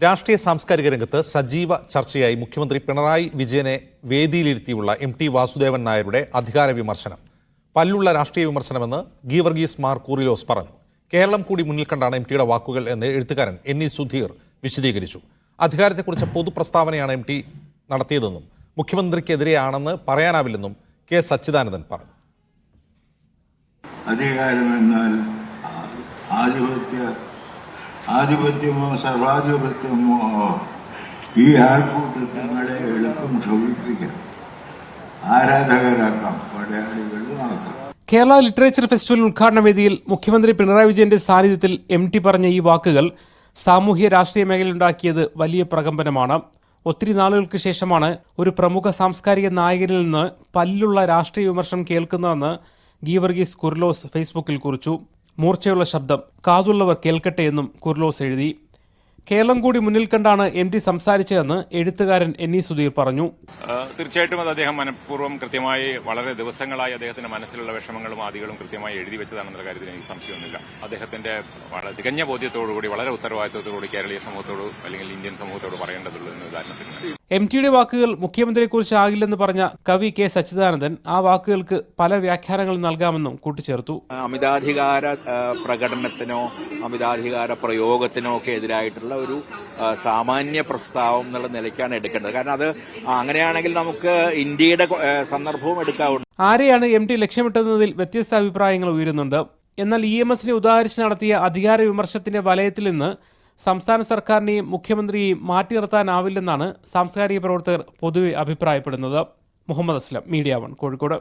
രാഷ്ട്രീയ സാംസ്കാരിക രംഗത്ത് സജീവ ചർച്ചയായി മുഖ്യമന്ത്രി പിണറായി വിജയനെ വേദിയിലിരുത്തിയുള്ള എം.ടി. വാസുദേവൻ നായരുടെ അധികാര വിമർശനം. പല്ലുള്ള രാഷ്ട്രീയ വിമർശനമെന്ന് ഗീവർഗീസ് മാർ കൂറിലോസ് പറഞ്ഞു. കേരളം കൂടി മുന്നിൽ കണ്ടാണ് എം.ടിയുടെ വാക്കുകൾ എന്ന് എഴുത്തുകാരൻ N.E. സുധീർ വിശദീകരിച്ചു. അധികാരത്തെക്കുറിച്ച് പൊതുപ്രസ്താവനയാണ് എം.ടി നടത്തിയതെന്നും മുഖ്യമന്ത്രിക്കെതിരെയാണെന്ന് പറയാനാവില്ലെന്നും കെ സച്ചിദാനന്ദൻ പറഞ്ഞു. അധികാരമെന്നാൽ ആധിപത്യമോ സർവാധിപത്യമോ ഈ ആൾക്കൂട്ടങ്ങളെ എളുപ്പം ക്ഷോഭിപ്പിക്കാം, ആരാധകരാക്കാം, പടയാളികളുമാക്കാം. കേരള ലിറ്ററേച്ചർ ഫെസ്റ്റിവൽ ഉദ്ഘാടന വേദിയിൽ മുഖ്യമന്ത്രി പിണറായി വിജയന്റെ സാന്നിധ്യത്തിൽ എം.ടി പറഞ്ഞ ഈ വാക്കുകൾ സാമൂഹ്യ രാഷ്ട്രീയ മേഖലയിലുണ്ടാക്കിയത് വലിയ പ്രകമ്പനമാണ്. ഒത്തിരി നാളുകൾക്ക് ശേഷമാണ് ഒരു പ്രമുഖ സാംസ്കാരിക നായകനിൽ നിന്ന് പല്ലുള്ള രാഷ്ട്രീയ വിമർശനം കേൾക്കുന്നതെന്ന് ഗീവർഗീസ് കുർലോസ് ഫേസ്ബുക്കിൽ കുറിച്ചു. മൂർച്ചയുള്ള ശബ്ദം, കാതുള്ളവർ കേൾക്കട്ടെ എന്നും കുർലോസ് എഴുതി. കേരളം കൂടി മുന്നിൽ കണ്ടാണ് എം.ടി സംസാരിച്ചതെന്ന് എഴുത്തുകാരൻ N.E. സുധീർ പറഞ്ഞു. തീർച്ചയായിട്ടും അത് അദ്ദേഹം മനഃപൂർവ്വം കൃത്യമായി വളരെ ദിവസങ്ങളായി അദ്ദേഹത്തിന്റെ മനസ്സിലുള്ള വിഷമങ്ങളും ആദികളും കൃത്യമായി എഴുതി വെച്ചതാണെന്ന കാര്യത്തിൽ എനിക്ക് സംശയമൊന്നുമില്ല. അദ്ദേഹത്തിന്റെ വളരെ തികഞ്ഞ ബോധ്യത്തോടുകൂടി വളരെ ഉത്തരവാദിത്വത്തോടുകൂടി കേരളീയ സമൂഹത്തോട് അല്ലെങ്കിൽ ഇന്ത്യൻ സമൂഹത്തോട് പറയേണ്ടതുള്ളൂ എന്ന ഉദാഹരണത്തിന് എം.ടിയുടെ വാക്കുകൾ മുഖ്യമന്ത്രിയെക്കുറിച്ച് ആകില്ലെന്ന് പറഞ്ഞ കവി കെ സച്ചിദാനന്ദൻ ആ വാക്കുകൾക്ക് പല വ്യാഖ്യാനങ്ങൾ നൽകാമെന്നും കൂട്ടിച്ചേർത്തു. അമിതാധികാര പ്രകടനത്തിനോ അമിതാധികാര പ്രയോഗത്തിനോ ഒക്കെ എതിരായിട്ടുള്ള ഒരു സാമാന്യ പ്രസ്താവം എന്നുള്ള നിലയ്ക്കാണ് എടുക്കേണ്ടത്. കാരണം അത് അങ്ങനെയാണെങ്കിൽ നമുക്ക് ഇന്ത്യയുടെ സന്ദർഭവും എടുക്കാവുന്നു. ആരെയാണ് എം.ടി ലക്ഷ്യമിട്ടതെന്നതിൽ വ്യത്യസ്ത അഭിപ്രായങ്ങൾ ഉയരുന്നുണ്ട്. എന്നാൽ EMSനെ ഉദാഹരിച്ച് നടത്തിയ അധികാര വിമർശനത്തിന്റെ വലയത്തിൽ നിന്ന് സംസ്ഥാന സർക്കാരിനെയും മുഖ്യമന്ത്രിയെയും മാറ്റി നിർത്താനാവില്ലെന്നാണ് സാംസ്കാരിക പ്രവർത്തകർ പൊതുവെ അഭിപ്രായപ്പെടുന്നത്. മുഹമ്മദ് അസ്ലം, മീഡിയ 1, കോഴിക്കോട്.